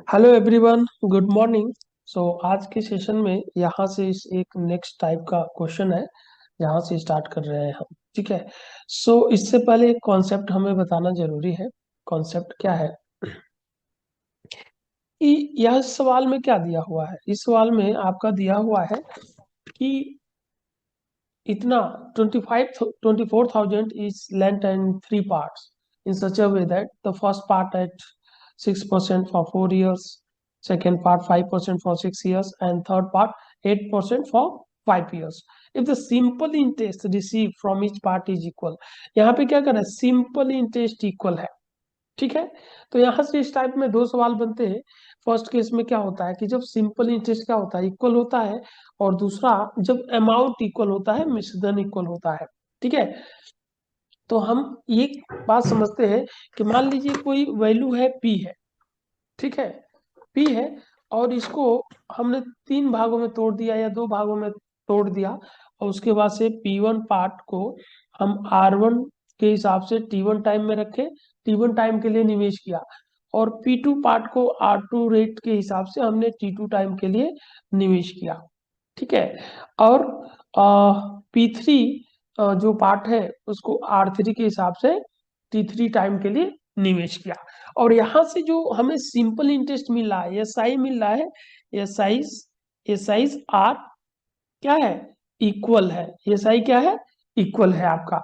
Hello everyone, good morning. So आज के session में यहाँ से इस एक नेक्स्ट टाइप का क्वेश्चन है, यहाँ से स्टार्ट कर रहे हैं हम। ठीक है। सो इससे पहले एक कॉन्सेप्ट हमें बताना जरूरी है। कॉन्सेप्ट क्या है कि यह सवाल में क्या दिया हुआ है। इस सवाल में आपका दिया हुआ है कि इतना 24,000 is lent in three parts in such a way that the first part at 6% for 4 years, second part 5% for 6 years, and third part 8% for 5 years. If the simple interest received from each part is equal, यहाँ पे क्या कर रहा है, simple interest equal है। ठीक है। तो यहाँ से इस टाइप में दो सवाल बनते हैं। फर्स्ट केस में क्या होता है कि जब सिंपल इंटरेस्ट क्या होता है, इक्वल होता है, और दूसरा जब अमाउंट इक्वल होता है, मिश्रधन इक्वल होता है। ठीक है। तो हम एक बात समझते हैं कि मान लीजिए कोई वैल्यू है पी है। ठीक है। पी है और इसको हमने तीन भागों में तोड़ दिया या दो भागों में तोड़ दिया, और उसके बाद से P1 पार्ट को हम R1 के हिसाब से T1 टाइम में रखे, T1 टाइम के लिए निवेश किया, और P2 पार्ट को R2 रेट के हिसाब से हमने T2 टाइम के लिए निवेश किया। ठीक है। और P3 जो पार्ट है उसको R3 के हिसाब से T3 टाइम के लिए निवेश किया। और यहाँ से जो हमें सिंपल इंटरेस्ट मिल रहा है, एसआई मिल रहा है, एसआई आर क्या है, इक्वल है। एसआई क्या है, इक्वल है आपका।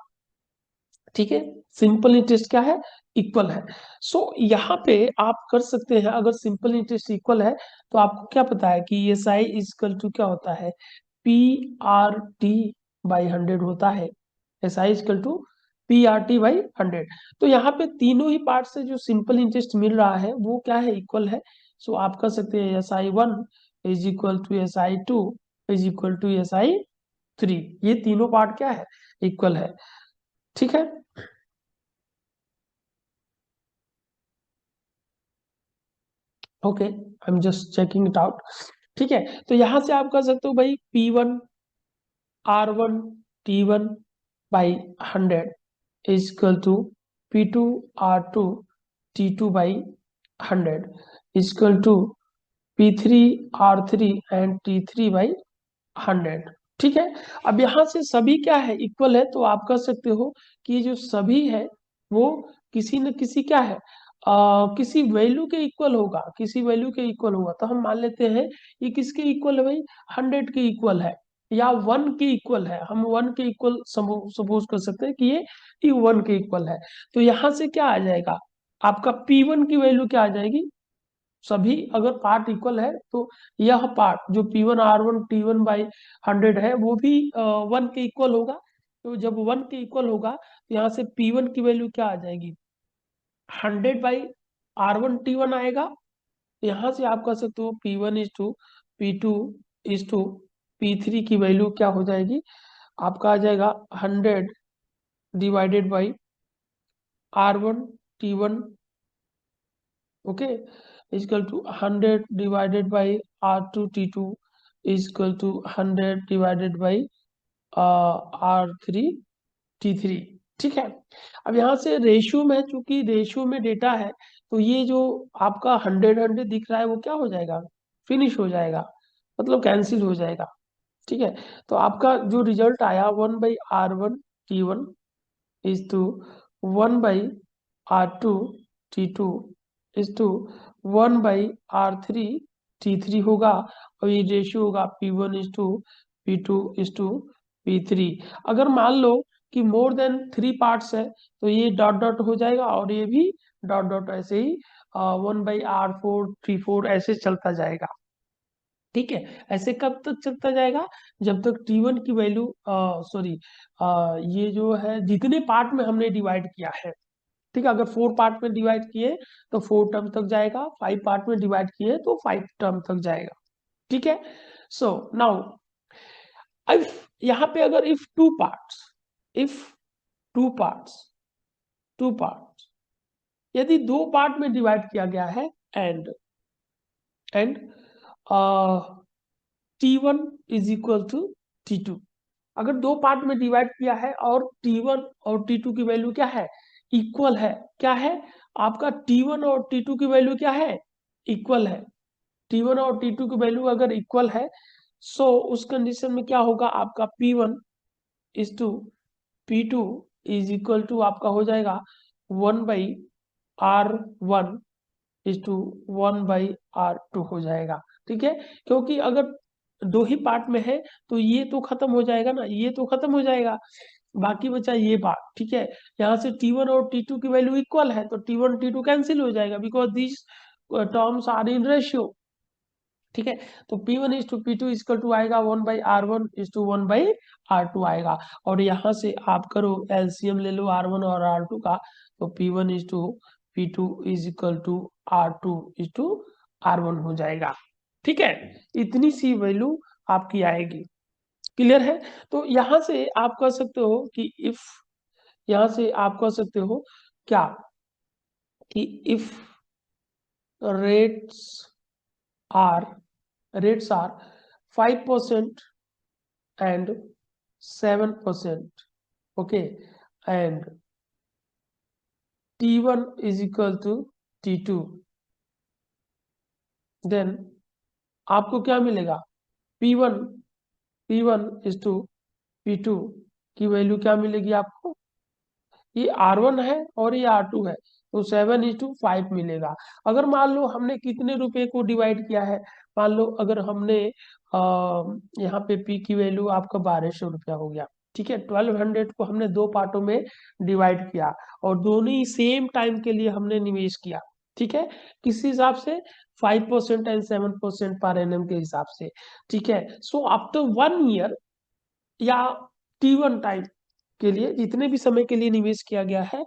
ठीक है। सिंपल इंटरेस्ट क्या है, इक्वल है। यहाँ पे आप कर सकते हैं, अगर सिंपल इंटरेस्ट इक्वल है तो आपको क्या पता है कि एसआई इक्वल टू क्या होता है, P/T/100 होता है। SI equal to P/T/100। तो यहाँ पे तीनों ही पार्ट से जो सिंपल इंटरेस्ट मिल रहा है वो क्या है, इक्वल है। आप कर सकते हैं SI1 is equal to SI2 is equal to SI3। ये तीनों पार्ट क्या है, इक्वल है। ठीक है। Okay, I am just checking it out. ठीक है। तो यहां से आप कर सकते हो भाई P1 R1 T1/100 is equal to P2 R2 T2/100 is equal to P3 R3 and T3/100। ठीक है। अब यहाँ से सभी क्या है, इक्वल है, तो आप कह सकते हो कि ये जो सभी है वो किसी न किसी क्या है, किसी वैल्यू के इक्वल होगा, किसी वैल्यू के इक्वल होगा। तो हम मान लेते हैं ये किसके इक्वल है भाई, 100 के इक्वल है, या 1 के इक्वल है। हम 1 के इक्वल सपोज कर सकते हैं कि ये 1 के इक्वल है। तो यहाँ से क्या आ जाएगा, आपका P1 की वैल्यू क्या आ जाएगी, सभी अगर पार्ट इक्वल है तो यह पार्ट जो P1 R1 T1/100 है वो भी 1 के इक्वल होगा। तो जब 1 के इक्वल होगा तो यहाँ से P1 की वैल्यू क्या आ जाएगी, 100/R1 T1 आएगा। यहाँ से आप कह सकते हो P1 is to P2 is to P3 की वैल्यू क्या हो जाएगी, आपका आ जाएगा 100/R1 T1, okay, is equal to 100/R2 T2 is equal to 100/R3 T3। ठीक है। अब यहाँ से रेशियो में, चूंकि रेशियो में डेटा है, तो ये जो आपका 100 दिख रहा है वो क्या हो जाएगा, फिनिश हो जाएगा, मतलब कैंसिल हो जाएगा। ठीक है। तो आपका जो रिजल्ट आया 1/R1 T1 is to 1/R2 T2 is to 1/R3 T3 होगा, और ये रेशियो होगा P1 is to P2 is to P3। अगर मान लो कि मोर देन 3 पार्ट्स है तो ये डॉट डॉट हो जाएगा, और ये भी डॉट डॉट, ऐसे ही 1/R4 3 4 ऐसे चलता जाएगा। ठीक है। ऐसे कब तक चलता जाएगा, जब तक T1 की वैल्यू, सॉरी, ये जो है जितने पार्ट में हमने डिवाइड किया है। ठीक है। अगर 4 पार्ट में डिवाइड किए तो 4 टर्म तक जाएगा, 5 पार्ट में डिवाइड किए तो 5 टर्म तक जाएगा। ठीक है। नाउ इफ यहाँ पे अगर if two parts two parts यदि दो पार्ट में डिवाइड किया गया है, and T1 is equal to T2, अगर दो पार्ट में डिवाइड किया है और T1 और T2 की वैल्यू क्या है, इक्वल है, क्या है आपका T1 और T2 की वैल्यू क्या है, इक्वल है, T1 और T2 की वैल्यू अगर इक्वल है, सो उस कंडीशन में क्या होगा, आपका P1 is to P2 is equal to आपका हो जाएगा 1/R1 इज टू 1/R2 हो जाएगा। ठीक है, क्योंकि अगर दो ही पार्ट में है तो ये तो खत्म हो जाएगा ना, ये तो खत्म हो जाएगा, बाकी बचा ये पार्ट। ठीक है, यहाँ से T1 और T2 की वैल्यू इक्वल है तो T1 T2 कैंसिल हो जाएगा, because this terms are in ratio. ठीक है, तो P1 is to P2 equal to आएगा 1/R1 इज टू 1/R2 आएगा। और यहाँ से आप करो एलसीएम ले लो R1 और R2 का, तो P1 is to P2 is equal to R2 is to R1 हो जाएगा। ठीक है, इतनी सी वैल्यू आपकी आएगी। क्लियर है? तो यहाँ से आप कह सकते हो कि इफ, यहाँ से आप कह सकते हो क्या कि if rates are rates are 5% and 7%, okay, and T1 is equal to T2, then आपको क्या मिलेगा, P1 P1 is to P2 की वैल्यू क्या मिलेगी आपको, ये R1 है और ये R2 है, तो 7:5 मिलेगा। अगर मान लो हमने कितने रुपए को डिवाइड किया है, मान लो अगर हमने यहाँ पे P की वैल्यू आपका 1200 रुपया हो गया। ठीक है, 1200 को हमने दो पार्टों में डिवाइड किया और दोनों ही सेम टाइम के लिए हमने निवेश किया। ठीक है, किस हिसाब से, 5% एंड 7% पर एनम के हिसाब से। ठीक है, सो आफ्टर 1 ईयर या T1 टाइम के लिए जितने भी समय के लिए निवेश किया गया है,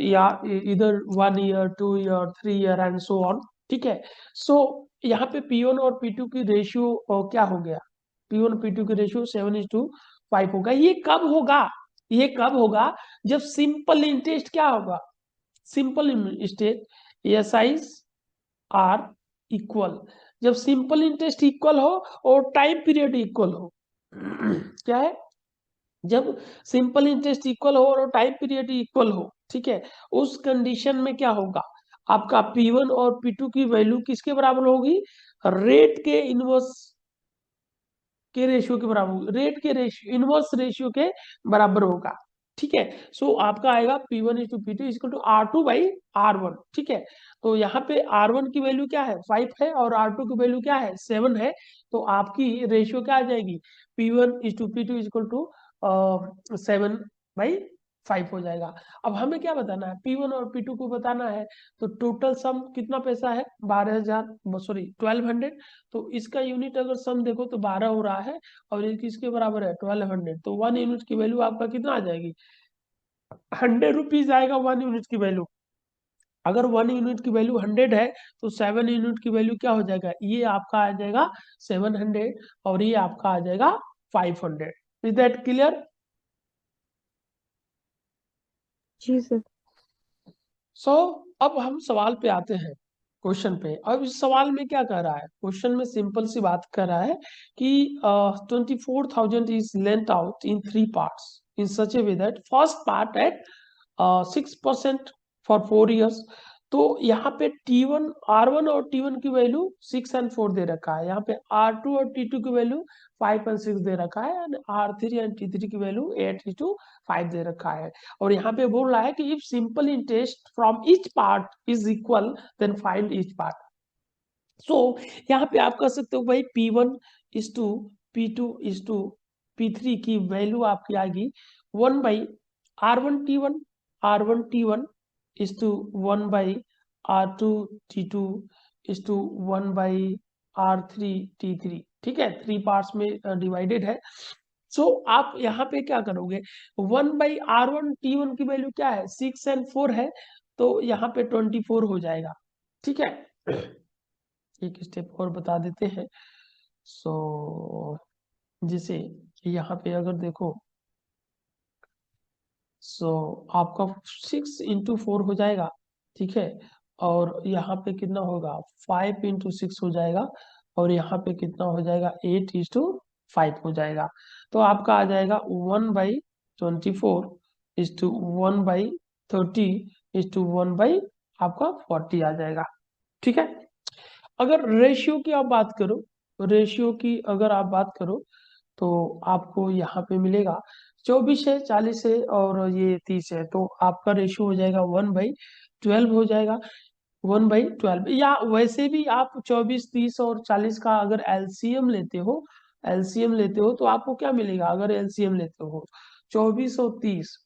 या इधर 1 year, 2 year, 3 year and so on. ठीक है, सो यहाँ पे P1 और P2 की रेशियो क्या हो गया, P1 P2 की रेशियो 7:5 होगा। ये कब होगा, ये कब होगा, जब सिंपल इंटरेस्ट क्या होगा, simple interest SIs are equal, जब सिंपल इंटरेस्ट इक्वल हो और टाइम पीरियड इक्वल हो। क्या है, जब सिंपल इंटरेस्ट इक्वल हो और टाइम पीरियड इक्वल हो। ठीक है, उस कंडीशन में क्या होगा, आपका P1 और P2 की वैल्यू किसके बराबर होगी, रेट के इनवर्स के रेशियो के बराबर होगी, रेट के रेशियो इनवर्स रेशियो के बराबर होगा। ठीक है, सो आपका आएगा P1 is to P2 equal to R2/R1। ठीक है, तो यहाँ पे R1 की वैल्यू क्या है, 5 है, और R2 की वैल्यू क्या है, 7 है, तो आपकी रेशियो क्या आ जाएगी, P1 is to P2 equal to 7/5 हो जाएगा। अब हमें क्या बताना है, P1 और P2 को बताना है, तो टोटल सम कितना पैसा है, 12,000, सॉरी 1200। तो इसका यूनिट अगर सम देखो तो 12 हो रहा है, और ये किसके बराबर है, 1200, तो 1 यूनिट की वैल्यू आपका कितना आ जाएगी, 100 रुपीज आएगा 1 यूनिट की वैल्यू। अगर 1 यूनिट की वैल्यू 100 है, तो 7 यूनिट की वैल्यू क्या हो जाएगा, ये आपका आ जाएगा 700, और ये आपका आ जाएगा 500। Is that clear? जी सर। सो अब हम सवाल पे आते हैं, क्वेश्चन पे। अब इस सवाल में क्या कह रहा है, क्वेश्चन में सिंपल सी बात कर रहा है कि 24,000 is lent out in 3 parts in such a way that first part at 6% for 4 years. तो यहाँ पे T1 R1 और T1 की वैल्यू 6 एंड 4 दे रखा है, यहाँ पे R2 और T2 की वैल्यू 5 एंड 6 दे रखा है, एंड R3 एंड T3 की वैल्यू 8:5 दे रखा है। और यहाँ पे बोल रहा है कि if simple interest from each part is equal then find each part. So यहाँ पे आप कह सकते हो भाई P1 is to P2 is to P3 की वैल्यू आपकी आएगी 1/R1T1, R1T1 is to 1/R2T2 is to 1/R3T3। ठीक है, 3 पार्ट्स में डिवाइडेड है। सो आप यहाँ पे क्या करोगे, 1/R1T1 की वैल्यू क्या है, 6 एंड 4 है, तो यहाँ पे 24 हो जाएगा। ठीक है, एक स्टेप और बता देते हैं। सो जिसे यहाँ पे अगर देखो, सो आपका 6 into 4 हो जाएगा। ठीक है, और यहाँ पे कितना होगा, 5 into 6 हो जाएगा, और यहाँ पे कितना हो जाएगा, 8:5 हो जाएगा। तो आपका आ जाएगा 1/24 is to 1/30 is to 1 by आपका 40 आ जाएगा। ठीक है। अगर रेशियो की आप बात करो, रेशियो की अगर आप बात करो तो आपको यहाँ पे मिलेगा 24 है, 40 है और ये 30 है, तो आपका रेशियो हो जाएगा 1/12 हो जाएगा। 1/12 या वैसे भी आप 24, 30 और 40 का अगर एलसीएम लेते हो, एलसीएम लेते हो तो आपको क्या मिलेगा? अगर एलसीएम लेते हो 24 और 30,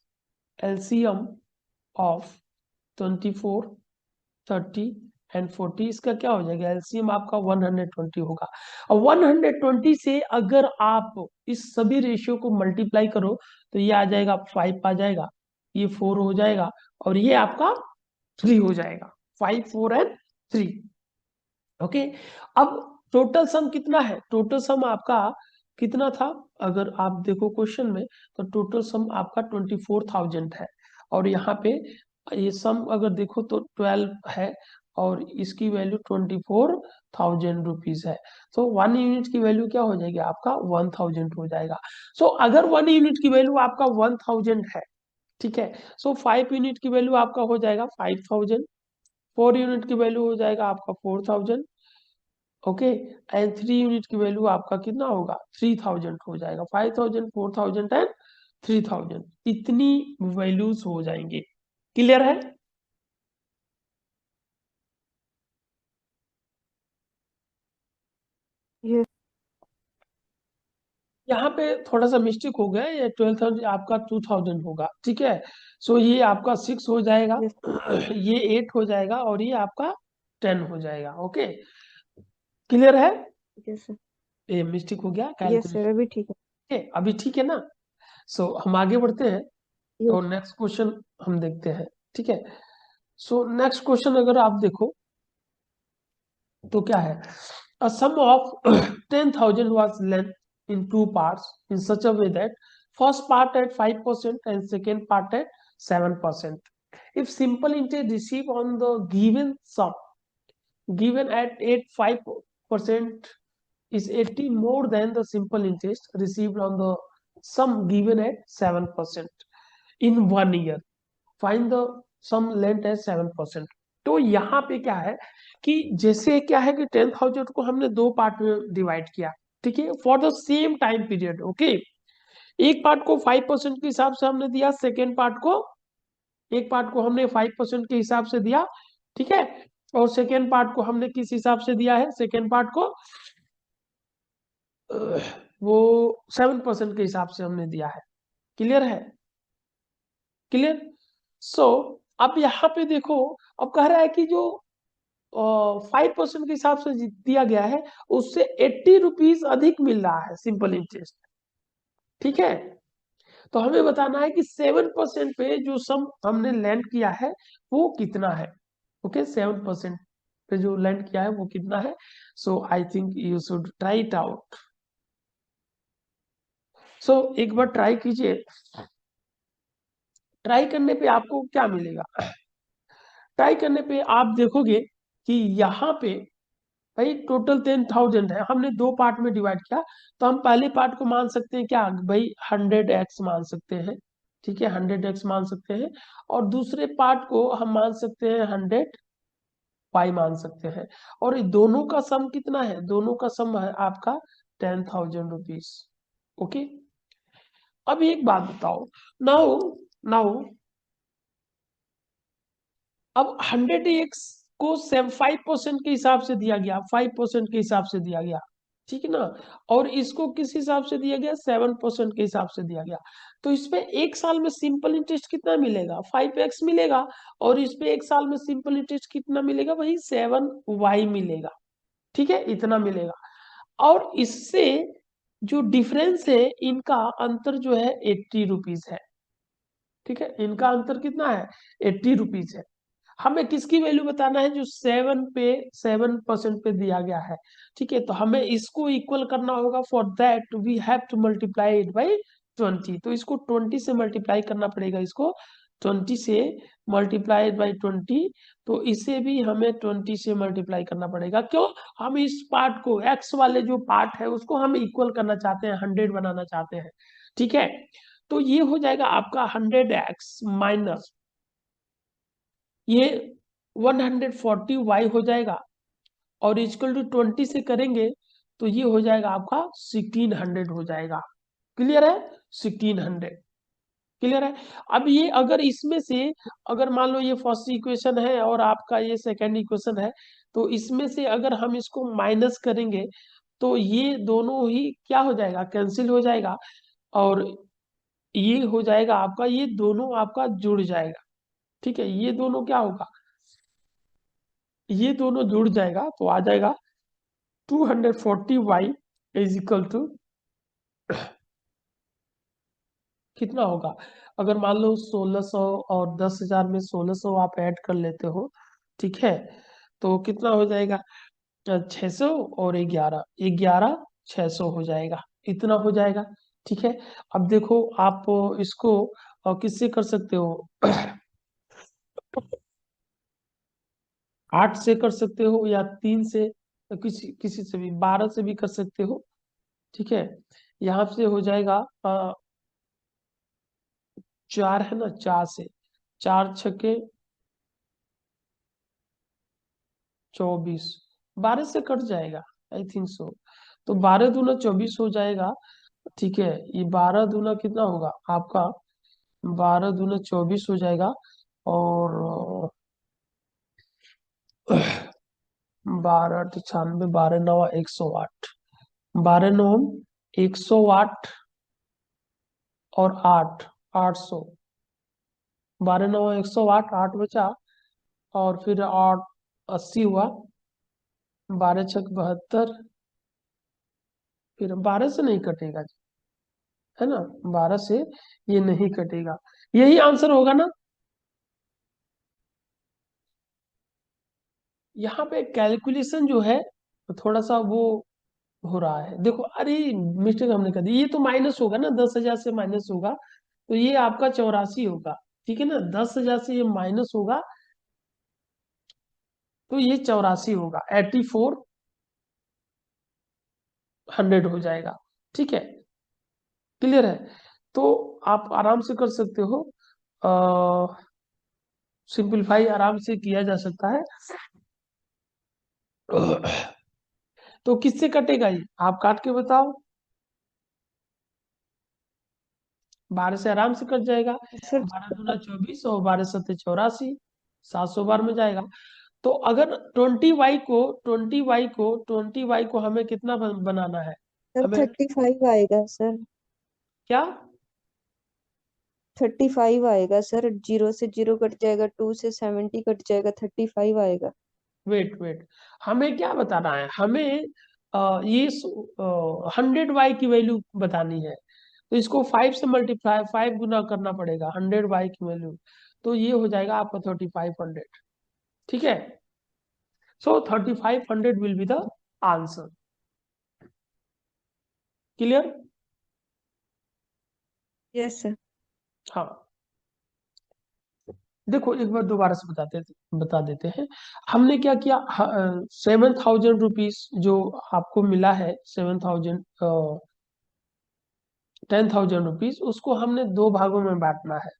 एलसीएम ऑफ 24, 30 एंड 40, इसका क्या हो जाएगा? एलसीएम आपका 120 होगा। और 120 से अगर आप इस सभी रेशियो को मल्टीप्लाई करो तो ये आ जाएगा 5 आ जाएगा, ये 4 हो जाएगा और ये आपका 3 हो जाएगा। 5, 4 एंड 3। ओके। अब टोटल सम कितना है? टोटल सम आपका कितना था? अगर आप देखो क्वेश्चन में तो टोटल सम आपका 24,000 है और यहाँ पे ये सम अगर देखो तो 12 है और इसकी वैल्यू 24,000 रुपीज है। तो 1 यूनिट की वैल्यू क्या हो जाएगी? आपका 1000 हो जाएगा। सो अगर 1 यूनिट की वैल्यू आपका 1000 है, ठीक है, सो 5 यूनिट की वैल्यू आपका हो जाएगा 5000, 4 यूनिट की वैल्यू हो जाएगा आपका 4000, ओके, एंड 3 यूनिट की वैल्यू आपका कितना होगा? 3000 हो जाएगा। 5000, 4000 एंड 3000, इतनी वैल्यूज हो जाएंगे। क्लियर है? Yes. यहाँ पे थोड़ा सा मिस्टेक हो गया, ये 12,000 आपका 2000 होगा, ठीक है। सो ये आपका 6 हो जाएगा, Yes. ये 8 हो जाएगा और ये आपका 10 हो जाएगा। ओके, क्लियर है? Yes, sir. ये मिस्टेक हो गया Yes, sir. कैलकुलेशन। अभी ठीक है. ओके, अभी ठीक है ना? सो हम आगे बढ़ते हैं Yes. और नेक्स्ट क्वेश्चन हम देखते हैं, ठीक है। सो नेक्स्ट क्वेश्चन अगर आप देखो तो क्या है? A sum of 10,000 was lent in two parts in such a way that first part at 5% and second part at 7%. If simple interest received on the given sum given at 5% is 80 more than the simple interest received on the sum given at 7% in 1 year, find the sum length as 7%। तो यहाँ पे क्या है कि जैसे क्या है कि 10,000 को हमने दो पार्ट में डिवाइड किया, ठीक है, for the same time period. Okay, एक पार्ट को 5% के हिसाब से हमने दिया, सेकेंड पार्ट को, एक पार्ट को हमने 5% के हिसाब से दिया, ठीक है, और सेकेंड पार्ट को हमने किस हिसाब से दिया है? सेकेंड पार्ट को वो 7% के हिसाब से हमने दिया है। क्लियर है? क्लियर? सो अब यहाँ पे देखो, अब कह रहा है कि जो 5% के हिसाब से दिया गया है उससे 80 रुपीज अधिक मिल रहा है सिंपल इंटरेस्ट, ठीक है। तो हमें बताना है कि 7% पे जो सम हमने लैंड किया है वो कितना है। ओके, 7% पे जो लैंड किया है वो कितना है? So I think you should try it out. So एक बार ट्राई कीजिए। ट्राई करने पे आपको क्या मिलेगा? ट्राई करने पे आप देखोगे कि यहाँ पे भाई टोटल 10,000 है, हमने दो पार्ट में डिवाइड किया, तो हम पहले पार्ट को मान सकते हैं क्या भाई? 100x मान सकते हैं, ठीक है, 100x मान सकते हैं। और दूसरे पार्ट को हम मान सकते हैं 100y मान सकते हैं। और ये दोनों का सम कितना है? दोनों का सम है आपका 10,000 रुपीज। ओके, अब एक बात बताओ, नाउ नाउ अब 100x को 5% के हिसाब से दिया गया, 5% के हिसाब से दिया गया, ठीक है ना, और इसको किस हिसाब से दिया गया? 7% के हिसाब से दिया गया। तो इसमें एक साल में सिंपल इंटरेस्ट कितना मिलेगा? 5x मिलेगा। और इसमें एक साल में सिंपल इंटरेस्ट कितना मिलेगा? वही 7y मिलेगा, ठीक है, इतना मिलेगा। और इससे जो डिफरेंस है, इनका अंतर जो है 80 रुपीज है, ठीक है, इनका अंतर कितना है? 80 रुपीज है। हमें किसकी वैल्यू बताना है? जो 7% पे दिया गया है, ठीक है, तो हमें इसको इक्वल करना होगा। For that we have to multiply it by 20। तो इसको 20 से मल्टीप्लाई करना पड़ेगा, इसको 20 से मल्टीप्लाई बाई 20। तो इसे भी हमें 20 से मल्टीप्लाई करना पड़ेगा। क्यों? हम इस पार्ट को, एक्स वाले जो पार्ट है उसको हम इक्वल करना चाहते हैं, 100 बनाना चाहते हैं, ठीक है। तो ये हो जाएगा आपका 100x माइनस ये 140y हो जाएगा, और इक्वल टू 20 से करेंगे तो ये हो जाएगा आपका 1600 हो जाएगा। क्लियर है? 1600 क्लियर है। अब ये अगर इसमें से, अगर मान लो ये फर्स्ट इक्वेशन है और आपका ये सेकंड इक्वेशन है, तो इसमें से अगर हम इसको माइनस करेंगे तो ये दोनों ही क्या हो जाएगा, कैंसिल हो जाएगा, और ये हो जाएगा आपका, ये दोनों आपका जुड़ जाएगा। ठीक है, ये दोनों क्या होगा, ये दोनों जुड़ जाएगा तो आ जाएगा 240y इज इक्वल टू कितना होगा। अगर मान लो 1600 और 10,000 में 1600 आप ऐड कर लेते हो, ठीक है, तो कितना हो जाएगा, 600 और 11, 600 हो जाएगा, इतना हो जाएगा। ठीक है, अब देखो आप इसको किससे कर सकते हो 8 से कर सकते हो, या 3 से, किसी किसी से भी 12 से भी कर सकते हो। ठीक है, यहाँ से हो जाएगा 4 है ना, 4 से, 4 छके 24, 12 से कट जाएगा, आई थिंक सो, तो 12 दूना 24 हो जाएगा। ठीक है, ये 12 दूना कितना होगा आपका, 12 दूना 24 हो जाएगा, और 12 96, 12 9 108, 12 9 108 और 8, 800, 12 9 108, 8 बचा, और फिर 8 80 हुआ, 12 छक 72, फिर 12 से नहीं कटेगा जी, है ना, 12 से ये नहीं कटेगा, यही आंसर होगा ना। यहाँ पे कैलकुलेशन जो है थोड़ा सा वो हो रहा है, देखो, अरे मिस्टेक हमने कर दी, ये तो माइनस होगा ना, 10,000 से माइनस होगा, तो ये आपका 84 होगा। ठीक है ना, 10,000 से ये माइनस होगा तो ये 84 होगा, 8400 हो जाएगा। ठीक है, क्लियर है, तो आप आराम से कर सकते हो, सिंपलीफाई आराम से किया जा सकता है। तो किससे कटेगा ये, आप काट के बताओ। 12 से आराम से कट जाएगा, सर 12 दूना 24 और 12 सत्ते 84, 700 बार में जाएगा। तो अगर 20y को हमें कितना बनाना है, सर हमें 35 आएगा सर, क्या, 35 आएगा सर, 0 से 0 कट जाएगा, 2 से 70 कट जाएगा, 35 आएगा। वेट वेट, हमें क्या बताना है, हमें ये 100y की वैल्यू बतानी है, तो इसको 5 से मल्टीप्लाई, 5 गुना करना पड़ेगा 100y की वैल्यू, तो ये हो जाएगा आपका 3500। ठीक है, सो 3500 will be the answer. Clear? Yes sir. हाँ, देखो एक बार दोबारा से बता देते हैं, हमने क्या किया, 7,000 रुपीज जो आपको मिला है, 7,000, 10,000 रुपीज, उसको हमने दो भागों में बांटना है।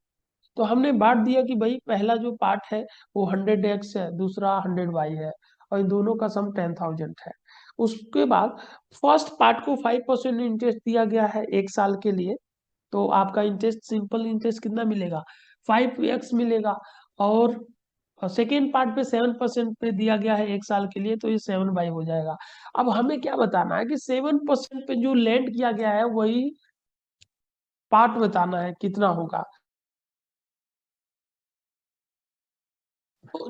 तो हमने बांट दिया कि भाई पहला जो पार्ट है वो 100x है, दूसरा 100y है, और इन दोनों का सम 10,000 है। उसके बाद फर्स्ट पार्ट को 5% इंटरेस्ट दिया गया है 1 साल के लिए, तो आपका इंटरेस्ट, सिंपल इंटरेस्ट कितना मिलेगा, 5x मिलेगा, और सेकेंड पार्ट पे 7% पे दिया गया है 1 साल के लिए, तो ये 7y हो जाएगा। अब हमें क्या बताना है कि 7% पे जो लैंड किया गया है वही पार्ट बताना है कितना होगा।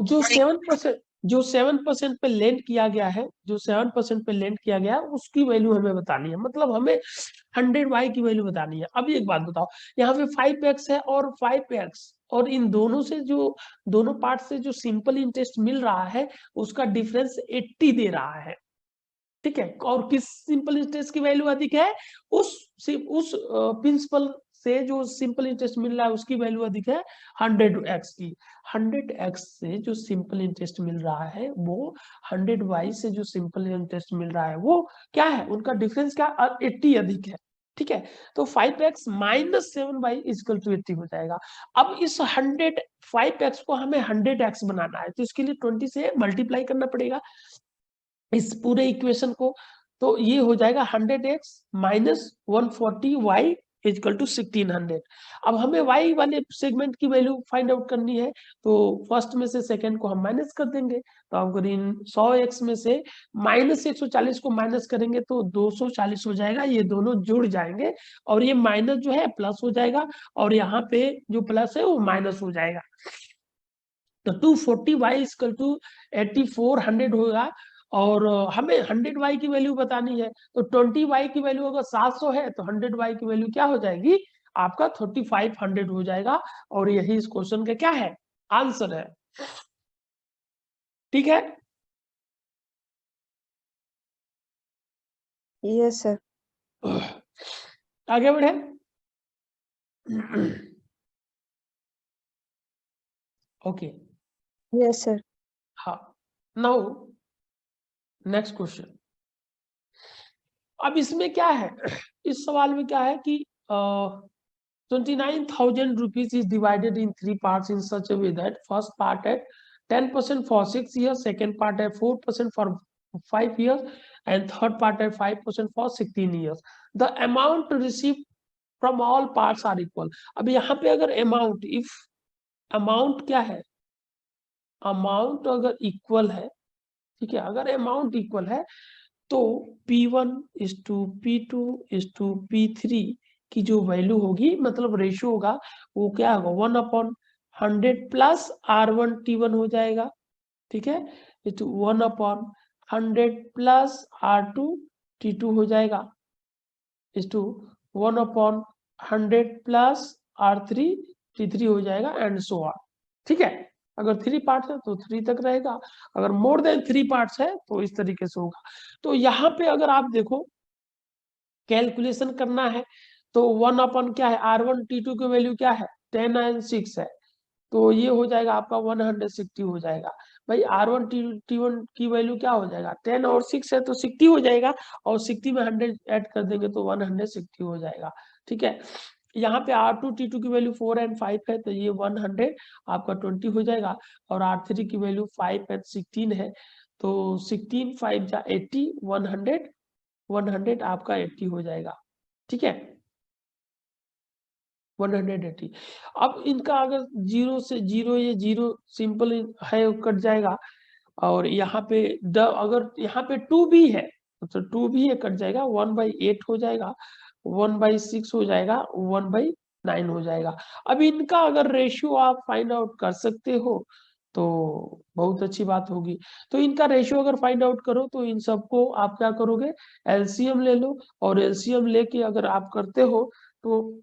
जो 7%, जो 7% पे लेंड किया गया है, जो 7% पे लेंड किया गया है उसकी वैल्यू हमें बतानी है, मतलब हमें 100y की वैल्यू बतानी है। अब एक बात बताओ, यहाँ पे 5x है और 5x, और इन दोनों से जो, दोनों पार्ट से जो सिंपल इंटरेस्ट मिल रहा है उसका डिफरेंस 80 दे रहा है। ठीक है, और किस सिंपल इंटरेस्ट की वैल्यू अधिक है, उस उस प्रिंसिपल से जो सिंपल इंटरेस्ट मिल रहा है उसकी वैल्यू अधिक है 100x की। 100x से जो सिंपल इंटरेस्ट मिल रहा है वो 100y से जो सिंपल इंटरेस्ट मिल रहा है वो क्या है, उनका डिफरेंस क्या, 80 अधिक है। ठीक है, तो 5x minus 7y equal to 80 हो जाएगा। अब इस 5x को हमें 100x बनाना है, तो इसके लिए 20 से मल्टीप्लाई करना पड़ेगा इस पूरे इक्वेशन को। तो ये हो जाएगा 100x minus 140y equal to 1600। अब हमें y वाले सेगमेंट की वैल्यू फाइंड आउट करनी है, तो फर्स्ट में से सेकंड को हम माइनस कर देंगे। तो अगर इन 100x में से माइनस 140 को माइनस करेंगे तो 240 हो जाएगा, ये दोनों जुड़ जाएंगे और ये माइनस जो है प्लस हो जाएगा और यहाँ पे जो प्लस है वो माइनस हो जाएगा। तो 240y इक्वल टू 8400 होगा और हमें 100y की वैल्यू बतानी है। तो 20y की वैल्यू अगर 700 है तो 100y की वैल्यू क्या हो जाएगी आपका 3500 हो जाएगा। और यही इस क्वेश्चन का क्या है आंसर है। ठीक है, यस सर। आगे बढ़े। Okay, yes sir. हाँ, नाउ नेक्स्ट क्वेश्चन। अब इसमें क्या है, इस सवाल में क्या है कि 29,000 rupees is divided in 3 parts in such a way that first part at 10% for 6 years, second part at 4% for 5 years, and third part at 5% for 16 years. The amount received from all parts are equal. अब यहाँ पे अगर amount, if amount क्या है, amount अगर equal है, ठीक है, अगर amount equal है तो P1 is to P2 is to P3 की जो वैल्यू होगी, मतलब रेशियो होगा, वो क्या होगा 1/100 प्लस R1T1 हो जाएगा। ठीक है, 1/100 प्लस R2T2 हो जाएगा, 1/100 प्लस R3T3 हो जाएगा एंड सो ऑन। ठीक है, अगर 3 पार्ट्स है तो 3 तक रहेगा, अगर मोर देन 3 पार्ट्स है तो इस तरीके से होगा। तो यहाँ पे अगर आप देखो कैलकुलेशन करना है तो 1/, क्या है R1T2 की वैल्यू क्या है 10 एंड 6 है, तो ये हो जाएगा आपका 160 हो जाएगा। भाई R1T1 की वैल्यू क्या हो जाएगा 10 और 6 है तो 60 हो जाएगा, और 60 में 100 ऐड कर देंगे तो 160 हो जाएगा। ठीक है, यहाँ पे R2T2 की वैल्यू 4 एंड 5 है तो ये 100 आपका 20 हो जाएगा, और R3 की वैल्यू 5 एंड 16 है तो 16 5 जा 80, 100 आपका 80 हो जाएगा। ठीक है, 180। अब इनका अगर 0 से 0, ये 0 सिंपल है कट जाएगा, और यहाँ पे अगर यहाँ पे 2 भी है तो 2 भी है कट जाएगा, 1/8 हो जाएगा, 1/6 हो जाएगा, 1/9 हो जाएगा। अब इनका अगर रेशियो आप फाइंड आउट कर सकते हो तो बहुत अच्छी बात होगी। तो इनका रेशियो अगर फाइंड आउट करो तो इन सबको आप क्या करोगे एलसीएम ले लो, और एलसीएम लेके अगर आप करते हो तो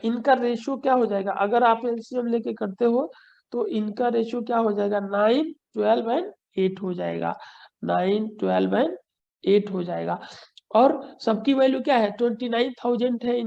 इनका रेशियो क्या हो जाएगा, अगर आप एलसीएम लेके करते हो तो इनका रेशियो क्या हो जाएगा 9 12 एंड 8 हो जाएगा, 9 12 एंड 8 हो जाएगा। और सबकी वैल्यू क्या है 29,000 है,